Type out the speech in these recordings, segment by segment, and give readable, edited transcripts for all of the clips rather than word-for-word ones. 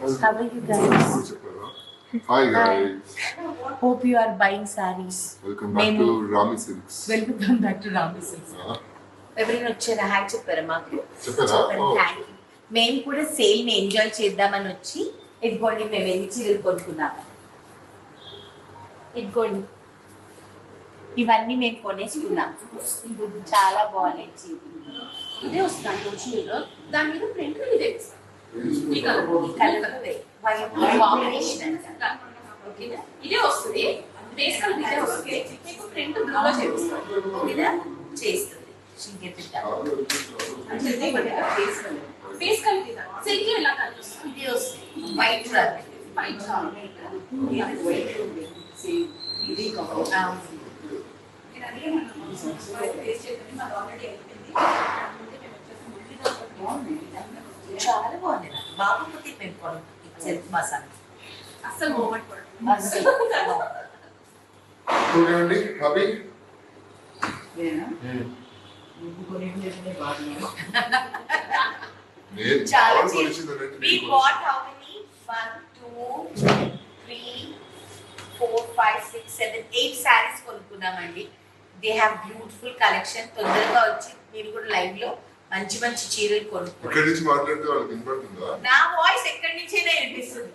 How are you guys? Hi guys. Hope you are buying sarees. Welcome back to Rami Silks. Welcome back to Rami Silks. ఎవరైనా వచ్చారా hi చెప్పారా మాకు thank you మేము కూడా sale ని enjoy చేద్దామని వచ్చి ఇదిగోండి మేము ఎన్ని చీరలు కొనుక్కున్నాము ఇదిగోండి ఇవన్నీ మేము కొనేసుకున్నాం చాలా బాగున్నాయి చీరలు ఇదే వస్తాను చీర దాని మీద ప్రింట్ ఇదే ఇదే వస్తుంది బేస్ కలర్ ఇదే వస్తుంది మీకు ప్రింట్ బ్లూలో చేపిస్తాం ఓకేనా చేస్తుంది ఫేస్ కలర్ సిల్క్ ఎలా కలర్ ఇదే వస్తుంది వైట్ వైట్ చాలా బాగుంది బాగుంది మేము సెల్ఫ్ మసాలా అసలు మూమెంట్ చూడండి హ్యాపీ చాలా we bought how many 1 2 3 4 5 6 7 8 sarees కొనుక్కున్నామండి దే హావ్ బ్యూటిఫుల్ కలెక్షన్ తొందరగా వచ్చి మీరు కూడా లైవ్ లో మంచి మంచి చీరలు కొనుక్కోండి ఇక్కడ నుంచి మాట్లాడితే వాళ్ళకి వినపడుతుందా నా వాయిస్ ఎక్కడి నుంచైనా వినిపిస్తుంది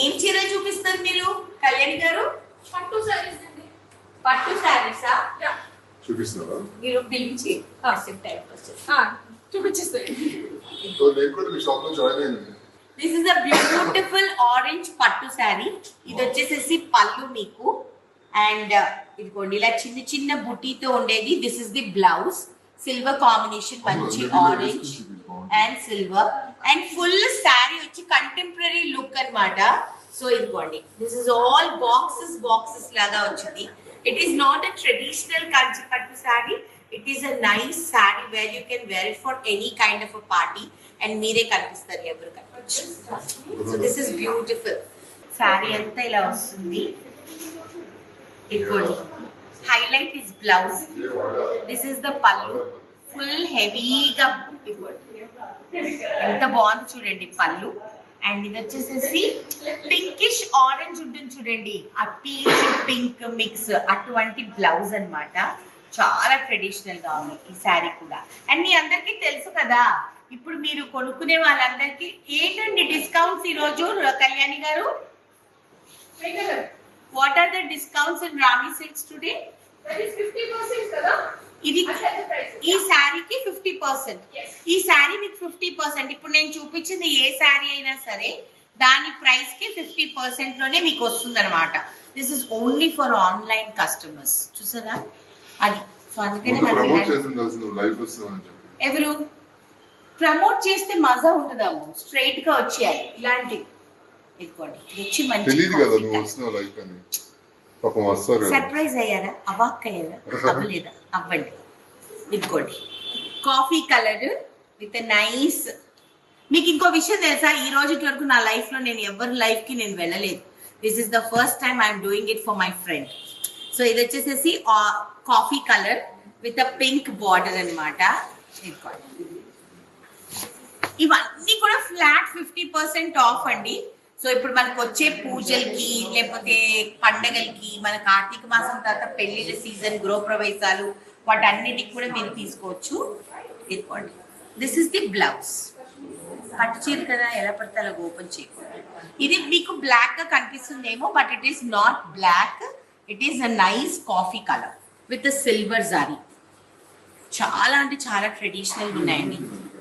ఏం చీర చూపిస్తారు మీరు కళ్యాణి గారు పట్టు సారీస్ అండి పట్టు సారీసా చూపిస్తారా మీరు పిలిచి కాసేపు టైం చూపించేస్తాను సో నేను కూడా మీ షాప్ లో జాయిన్ అయ్యాను this is a beautiful orange పట్టు సారీ ఇది వచ్చేసేసి పళ్ళు మీకు అండ్ ఇదిగోండి ఇలా చిన్న చిన్న బుటీతో ఉండేది this is the blouse silver combination మంచి orange and silver and full sari వచ్చి కంటెంపరీ లుక్ అన్నమాట సో ఇదిగోండి దిస్ ఇస్ ఆల్ బాక్సెస్ లాగా వచ్చింది it is not a traditional Kanchi pattu sari it is a nice sari where you can wear it for any kind of a party and మీరే కనిపిస్తారు ఎవరు కనిపించరు so this is beautiful sari అంతా ఇలా వస్తుంది ఇదిగోండి highlight is blouse this is the పళ్ళు full హెవీగా ఎంత బాగుంది చూడండి పళ్ళు అండ్ ఇది వచ్చేసేసి పింకిష్ ఆరెంజ్ ఉంటుంది చూడండి ఆ పీచ్ పింక్ మిక్స్ అటువంటి బ్లౌజ్ అన్నమాట చాలా ట్రెడిషనల్ గా ఉంది ఈ శారీ కూడా అండ్ మీ అందరికీ తెలుసు కదా ఇప్పుడు మీరు కొనుక్కునే వాళ్ళందరికీ ఏంటండి డిస్కౌంట్స్ ఈ రోజు Kalyani garu what are the discounts in Rami Silks today that is 50% కదా ఇది ఈ శారీకి 50% ఈ శారీ మీకు 50% ఇప్పుడు నేను చూపించింది ఏ శారీ అయినా సరే దాని ప్రైస్ కి 50% లోనే మీకు వస్తుంది అనమాట this is only for online customers చూసారా అది సో అందుకనే ఎవరు ప్రమోట్ చేస్తే మజా ఉంటుందాము స్ట్రైట్ గా వచ్చేయాలి ఇలాంటివి ఇదిగోండి వచ్చి మంచి సర్ప్రైజ్ అయ్యారా అవాక్ అయ్యారా అవ్వలేదా అవ్వండి ఇదిగోండి కాఫీ కలర్ విత్ నైస్ మీకు ఇంకో విషయం తెలుసా ఈ రోజు వరకు నా లైఫ్ లో నేను ఎవరి లైఫ్ కి నేను వెళ్ళలేదు this is the first time I'm doing it for my friend so ఇది వచ్చేసేసి coffee colour with a pink border అనమాట ఇవన్నీ కూడా ఫ్లాట్ 50% ఆఫ్ అండి సో ఇప్పుడు మనకు వచ్చే పూజలకి లేకపోతే పండగలకి మన కార్తీక మాసం తర్వాత పెళ్లిళ్ళ సీజన్ గృహప్రవేశాలు వాటన్నిటికి కూడా మీరు తీసుకోవచ్చు ఇదిగోండి దిస్ ఇస్ ది బ్లౌజ్ పట్టు చీర కదా ఎలా పడితే అలా ఓపెన్ చేయకూడదు ఇది మీకు బ్లాక్ గా కనిపిస్తుందేమో but it is not black it is a nice coffee colour with silver zari చాలా అంటే చాలా ట్రెడిషనల్ ఉన్నాయండి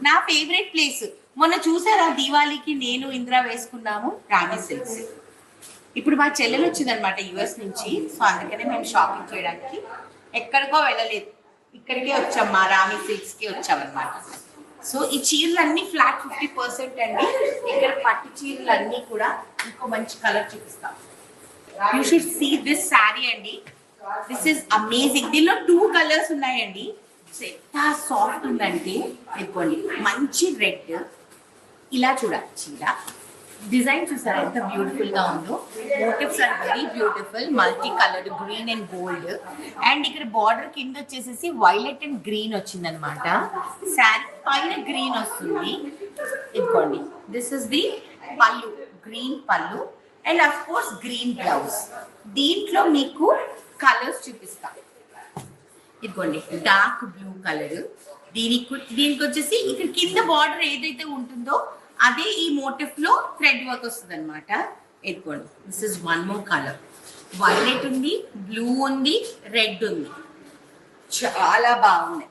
నా ఫేవరెట్ ప్లేస్ మొన్న చూసారా దీవాళీకి నేను ఇందిరా వేసుకున్నాము రామి సిల్క్స్ ఇప్పుడు మా చెల్లెలు వచ్చిందనమాట యుఎస్ నుంచి సో అందుకనే మేము షాపింగ్ చేయడానికి ఎక్కడికో వెళ్ళలేదు ఇక్కడికే వచ్చాం మా రామి సిల్క్స్ కి వచ్చామన్నమాట సో ఈ చీరలన్నీ ఫ్లాట్ 50% అండి ఇక్కడ పట్టు చీరలన్నీ కూడా ఇంకో మంచి కలర్ చూపిస్తాం you should see this sari అండి దిస్ ఇస్ అమేజింగ్ దీనిలో 2 కలర్స్ ఉన్నాయండి ఎంత సాఫ్ట్ ఉందంటే ఇదిగోండి మంచి రెడ్ ఇలా చూడాలి చీర డిజైన్ చూసారా ఎంత బ్యూటిఫుల్ గా ఉందో motives are very beautiful multi coloured green and gold and ఇక్కడ బార్డర్ కింద వచ్చేసేసి వైలెట్ అండ్ గ్రీన్ వచ్చిందనమాట శారీ పైన గ్రీన్ వస్తుంది ఇదిగోండి దిస్ ఇస్ ది పళ్ళు, గ్రీన్ పళ్ళు and of course green blouse. దీంట్లో మీకు కలర్స్ చూపిస్తా. ఇదిగోండి డార్క్ బ్లూ కలర్. దీనికి వచ్చేసి ఇక్కడ కింద బార్డర్ ఏదైతే ఉంటుందో అదే ఈ మోటిఫ్ లో థ్రెడ్ వర్క్ వస్తుంది అనమాట. ఇదిగోండి this is one more colour. Violet ఉంది, బ్లూ ఉంది, రెడ్ ఉంది. చాలా బాగున్నాయి.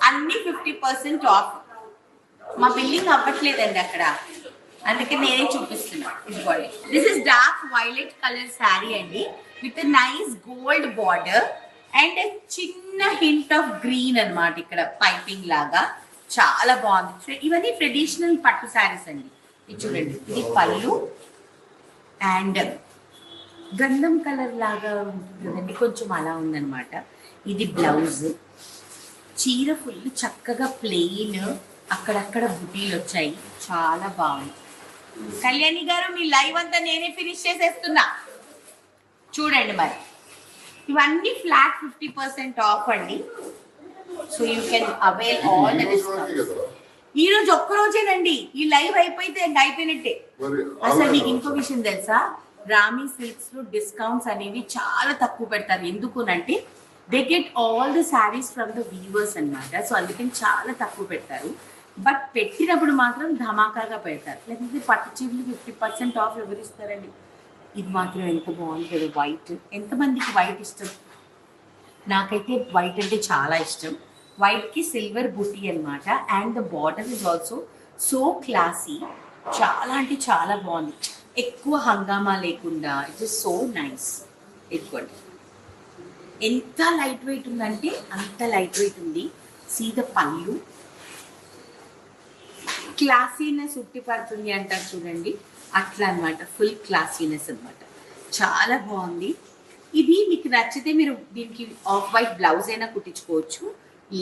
అన్ని 50% ఆఫ్. మా బిల్డింగ్ అవ్వట్లేదండి అక్కడ, అందుకే నేనే చూపిస్తున్నా. ఇదిగోండి this is dark violet colour sari అండి with nice gold border and చిన్న హింట్ ఆఫ్ గ్రీన్ అన్నమాట ఇక్కడ పైపింగ్ లాగా. చాలా బాగుంది. ఇవన్నీ ట్రెడిషనల్ పట్టు శారీస్ అండి. ఇది చూడండి, ఇది పళ్ళు అండ్ గంధం కలర్ లాగా ఉంటుంది కదండి, కొంచెం అలా ఉందన్నమాట. ఇది బ్లౌజ్. చీర ఫుల్ చక్కగా ప్లెయిన్, అక్కడక్కడ బుటీలు వచ్చాయి. చాలా బాగుంది. కళ్యాణి గారు మీ లైవ్ అంతా నేనే ఫినిష్ చేసేస్తున్నా చూడండి. మరి ఇవన్నీ ఫ్లాట్ 50% ఆఫ్ అండి. So you can avail all the discount. ఈ రోజు ఒక్క రోజేనండి, ఈ లైవ్ అయిపోతే అయిపోయినట్టే. అసలు మీకు ఇంకో విషయం తెలుసా, రామీ సిల్క్స్ లో డిస్కౌంట్స్ అనేవి చాలా తక్కువ పెడతారు. ఎందుకునంటే they get all the saris from the weavers అన్నమాట. సో అందుకని చాలా తక్కువ పెడతారు. బట్ పెట్టినప్పుడు మాత్రం ధమాకాగా పెడతారు. లేకపోతే పట్టు చీరలు 50% ఆఫ్ ఎవరు ఇస్తారండి. ఇది మాత్రం ఎంత బాగుంది కదా, వైట్. ఎంతమందికి వైట్ ఇష్టం? నాకైతే వైట్ అంటే చాలా ఇష్టం. వైట్ కి సిల్వర్ బుటీ అన్నమాట. And the border is also so classy. చాలా అంటే చాలా బాగుంది. ఎక్కువ హంగామా లేకుండా ఇట్ ఇస్ సో నైస్. ఇదిగోండి ఎంత లైట్ వెయిట్ ఉందంటే అంత లైట్ వెయిట్ ఉంది. సీ ద పళ్ళు, క్లాసీనెస్ ఉట్టిపడుతుంది అంటారు చూడండి, అట్లా అనమాట. ఫుల్ క్లాసీనెస్ అనమాట. చాలా బాగుంది. ఇది మీకు నచ్చితే మీరు దీనికి ఆఫ్ వైట్ బ్లౌజ్ అయినా కుట్టించుకోవచ్చు.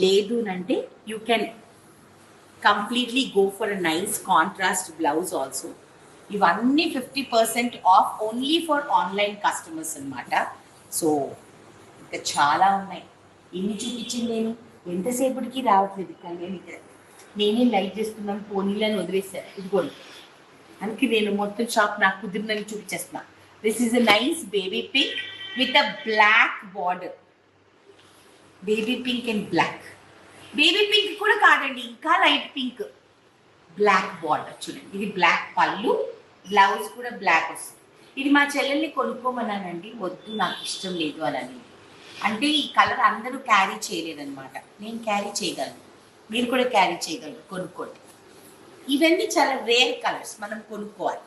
లేదు అంటే you can completely go for a nice contrast blouse also. ఇవన్నీ 50% of only for online customers అనమాట. సో ఇంకా చాలా ఉన్నాయి. ఎన్ని చూపించింది నేను, ఎంతసేపటికి రావట్లేదు. కానీ నేనే లైట్ చేస్తున్నాను, పోనీలని వదిలేసాను. ఇదిగోండి, అందుకే నేను మొత్తం షాప్ నాకు కుదిరినని చూపించేస్తున్నా. This is a nice baby pink with a black border. Baby pink and black. Baby pink కూడా కాదండి, ఇంకా లైట్ పింక్, బ్లాక్ బార్డర్ చూడండి. ఇది బ్లాక్ పళ్ళు, బ్లౌజ్ కూడా బ్లాక్ వస్తుంది. ఇది మా చెల్లెల్ని కొనుక్కోమన్నానండి, వద్దు నాకు ఇష్టం లేదు అని. అంటే ఈ కలర్ అందరూ క్యారీ చేయలేదన్నమాట. నేను క్యారీ చేయగలను, మీరు కూడా క్యారీ చేయగలరు, కొనుక్కోండి. ఇవన్నీ చాలా రేర్ కలర్స్, మనం కొనుక్కోవాలి.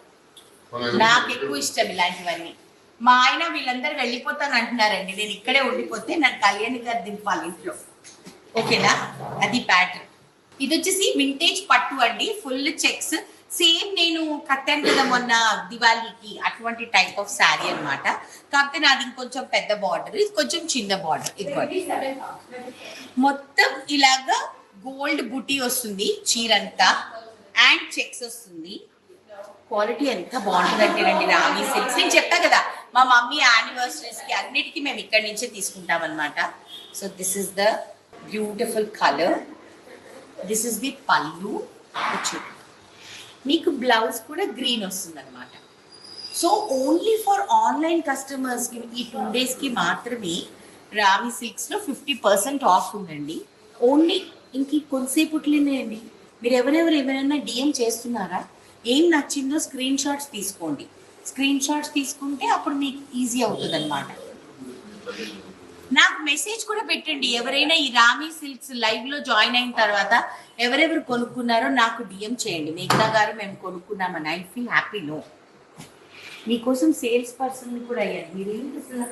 నాకు ఎక్కువ ఇష్టం ఇలాంటివన్నీ. మా ఆయన వీళ్ళందరూ వెళ్ళిపోతాను అంటున్నారండి. నేను ఇక్కడే ఉండిపోతే నాకు కళ్యాణి గారు దింపాలి ఇంట్లో. ఓకేనా? అది ప్యాటర్న్. ఇది వచ్చేసి వింటేజ్ పట్టు అండి, ఫుల్ చెక్స్. సేమ్ నేను కట్టాను కదా మొన్న దివాళీకి, అటువంటి టైప్ ఆఫ్ శారీ అనమాట. కాకపోతే నాది ఇంకొంచెం పెద్ద బార్డర్, ఇది కొంచెం చిన్న బార్డర్. ఇది మొత్తం ఇలాగా గోల్డ్ బుటీ వస్తుంది చీరంతా అండ్ చెక్స్ వస్తుంది. క్వాలిటీ ఎంత బాగుంటుంది అంటేనండి రామీ సిల్క్స్. నేను చెప్పా కదా మా మమ్మీ యానివర్సరీస్కి అన్నిటికీ మేము ఇక్కడి నుంచే తీసుకుంటాం అనమాట. So this is the beautiful colour. This is the పళ్ళు. మీకు బ్లౌజ్ కూడా గ్రీన్ వస్తుంది అనమాట. సో ఓన్లీ ఫర్ ఆన్లైన్ కస్టమర్స్కి ఈ 2 daysకి మాత్రమే రామీ సిల్క్స్లో 50% ఆఫ్ ఉందండి. ఓన్లీ ఇంక కొంతసేపుట్లేనే అండి. మీరు ఎవరెవరు ఎవరైనా డిఎం చేస్తున్నారా, ఏం నచ్చిందో స్క్రీన్ షాట్స్ తీసుకోండి. స్క్రీన్ షాట్స్ తీసుకుంటే అప్పుడు మీకు ఈజీ అవుతుంది అనమాట. నాకు మెసేజ్ కూడా పెట్టండి. ఎవరైనా ఈ రామీ సిల్క్స్ లైవ్లో జాయిన్ అయిన తర్వాత ఎవరెవరు కొనుక్కున్నారో నాకు డిఎం చేయండి. మేఘనా గారు మేము కొనుక్కున్నామని. I feel happy. నో, మీకోసం సేల్స్ పర్సన్ కూడా అయ్యారు. మీరు ఏంటి అసలు.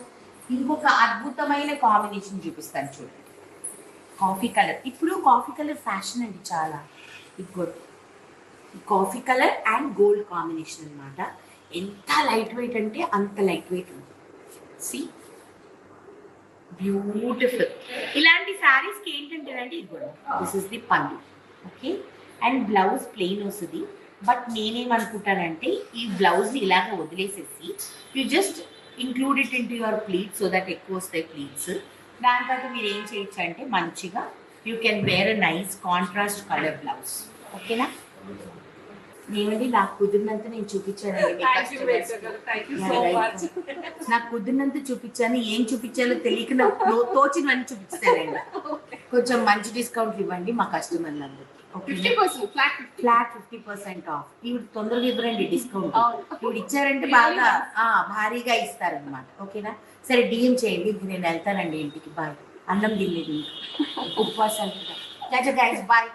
ఇంకొక అద్భుతమైన కాంబినేషన్ చూపిస్తాను చూడండి. Coffee colour. ఇప్పుడు కాఫీ కలర్ ఫ్యాషన్ అండి చాలా. ఇప్పుడు coffee colour and gold combination అనమాట. ఎంత లైట్ వెయిట్ అంటే అంత లైట్ వెయిట్ ఉంది. See beautiful. ఇలాంటి శారీస్కి ఏంటంటేనండి ఇప్పుడు this is the pallu. Okay, and blouse plain వస్తుంది. బట్ నేనేమనుకుంటానంటే ఈ బ్లౌజ్ని ఇలాగ వదిలేసేసి you just include it into your pleats so that ఎక్కువ వస్తాయి ప్లీట్స్. దాని తర్వాత మీరు ఏం చేయొచ్చు అంటే మంచిగా you can wear a nice contrast colour blouse. ఓకేనా? ఏమండి నాకు కుదిరినంత నేను చూపించానండి మీ థ్యాంక్ యూ customers మేఘ్నా కి. గారు, thank you Yeah, so right. Much. నాకు కుదిరినంత చూపించాను, ఏం చూపించాలో తెలియక నాకు తోచినవన్నీ చూపిస్తానండి. కొంచెం మంచి డిస్కౌంట్ ఇవ్వండి మా కస్టమర్లందరికీ. Okay 50% flat 50. Flat 50% off. ఈవిడ తొందరగా ఇవ్వరండి డిస్కౌంట్. అవును. ఈవిడ ఇచ్చారంటే బాగా భారీగా ఇస్తారనమాట. ఓకేనా? సరే డిఎం చేయండి, ఇంక నేను వెళ్తానండి ఇంటికి. బాయ్. అన్నం తినలేదు ఇంకా, ఉపవాసాలు కూడా. Guys bye.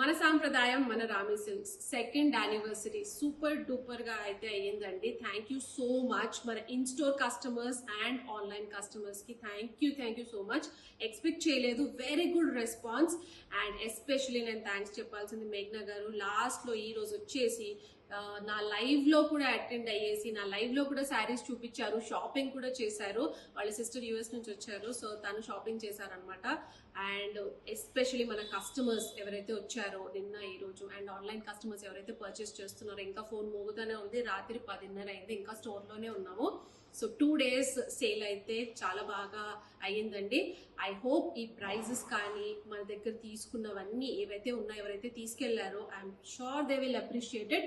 మన సాంప్రదాయం మన Rami Silks second anniversary super duper గా అయితే అయ్యిందండి. థ్యాంక్ యూ సో మచ్ మన in store customers and online customers కి thank you so much. Expect చేయలేదు, very good response. And especially నేను థ్యాంక్స్ చెప్పాల్సింది మేఘ్నా గారు. లాస్ట్ లో ఈ రోజు వచ్చేసి నా లైవ్ లో కూడా అటెండ్ అయ్యేసి నా లైవ్ లో కూడా శారీస్ చూపించారు, షాపింగ్ కూడా చేశారు. వాళ్ళ సిస్టర్ యూఎస్ నుంచి వచ్చారు, సో తను షాపింగ్ చేశారనమాట. అండ్ ఎస్పెషలీ మన కస్టమర్స్ ఎవరైతే వచ్చారో నిన్న ఈ రోజు అండ్ ఆన్లైన్ కస్టమర్స్ ఎవరైతే పర్చేస్ చేస్తున్నారో, ఇంకా ఫోన్ మోగుతూనే ఉంది, రాత్రి 10:30 అయింది, ఇంకా స్టోర్ లోనే ఉన్నాము. సో 2 days సేల్ అయితే చాలా బాగా అయ్యిందండి. ఐ హోప్ ఈ ప్రైజెస్ కానీ మన దగ్గర తీసుకున్నవన్నీ ఏవైతే ఉన్నాయో, ఎవరైతే తీసుకెళ్లారో I'm sure they will appreciated.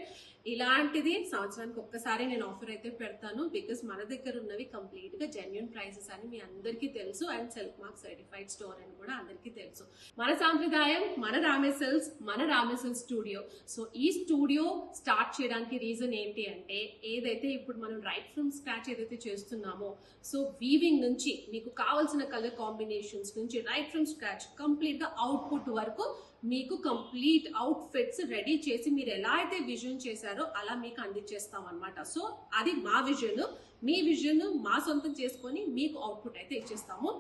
ఇలాంటిది సంవత్సరానికి ఒక్కసారి నేను ఆఫర్ అయితే పెడతాను, బికాస్ మన దగ్గర ఉన్నవి కంప్లీట్ గా జెన్యున్ ప్రైజెస్ అని మీ అందరికీ తెలుసు. And self mark certified store అని కూడా అందరికీ తెలుసు. మన సాంప్రదాయం మన రామే సిల్క్స్, మన రామే సిల్క్స్ స్టూడియో. సో ఈ స్టూడియో స్టార్ట్ చేయడానికి రీజన్ ఏంటి అంటే, ఏదైతే ఇప్పుడు మనం రైట్ ఫ్రమ్ స్క్రాచ్ ఏదైతే చేస్తున్నామో, సో వీవింగ్ నుంచి మీకు కావాల్సిన కలర్ కాంబినేషన్స్ నుంచి రైట్ ఫ్రమ్ స్క్రాచ్ కంప్లీట్ గా అవుట్పుట్ వరకు మీకు కంప్లీట్ అవుట్ ఫిట్స్ రెడీ చేసి మీరు ఎలా అయితే విజన్ చేశారో అలా మీకు అందించేస్తాం అనమాట. సో అది మా విజన్, మీ విజన్ మా సొంతం చేసుకొని మీకు అవుట్పుట్ అయితే ఇచ్చేస్తాము.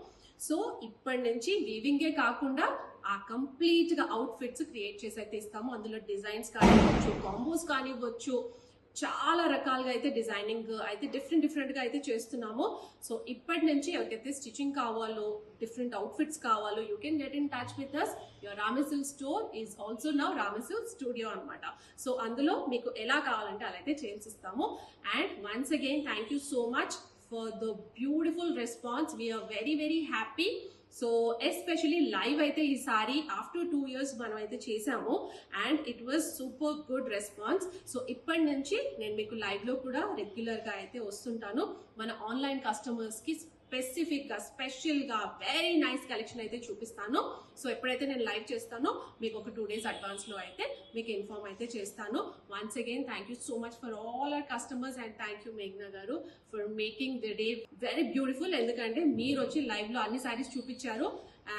సో ఇప్పటి నుంచి వీవింగే కాకుండా ఆ కంప్లీట్ గా అవుట్ ఫిట్స్ క్రియేట్ చేసి అయితే ఇస్తాము. అందులో డిజైన్స్ కానివ్వచ్చు, కాంబోస్ కానివ్వచ్చు, చాలా రకాలుగా అయితే డిజైనింగ్ అయితే డిఫరెంట్ గా అయితే చేస్తున్నాము. సో ఇప్పటి నుంచి ఎవరికైతే స్టిచింగ్ కావాలో, డిఫరెంట్ అవుట్ఫిట్స్ కావాలో, you can get in touch with us. Your Rami Silks store is also now Rami Silks studio అనమాట. సో అందులో మీకు ఎలా కావాలంటే అలా అయితే చేసిస్తాము. And once again thank you so much for the beautiful response. We're very happy. So especially live అయితే ఈసారి ఆఫ్టర్ 2 years మనం అయితే చేసాము and it was super good response. So ఇప్పటి నుంచి నేను మీకు లైవ్ లో కూడా రెగ్యులర్ గా అయితే వస్తుంటాను. మన ఆన్లైన్ కస్టమర్స్ కి స్పెసిఫిక్ గా స్పెషల్ గా వెరీ నైస్ కలెక్షన్ అయితే చూపిస్తాను. సో ఎప్పుడైతే నేను లైవ్ చేస్తానో మీకు ఒక 2 days అడ్వాన్స్ లో అయితే మీకు ఇన్ఫార్మ్ అయితే చేస్తాను. Once again thank you so much for all our customers and thank you మేఘ్నా garu for making the day very beautiful. ఎందుకంటే మీరు వచ్చి లైవ్ లో అన్ని సారీస్ చూపించారు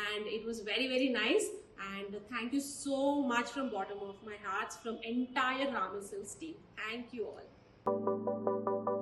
and it was very nice. And thank you so much from bottom of my heart, from entire Rami Silks team. Thank you all.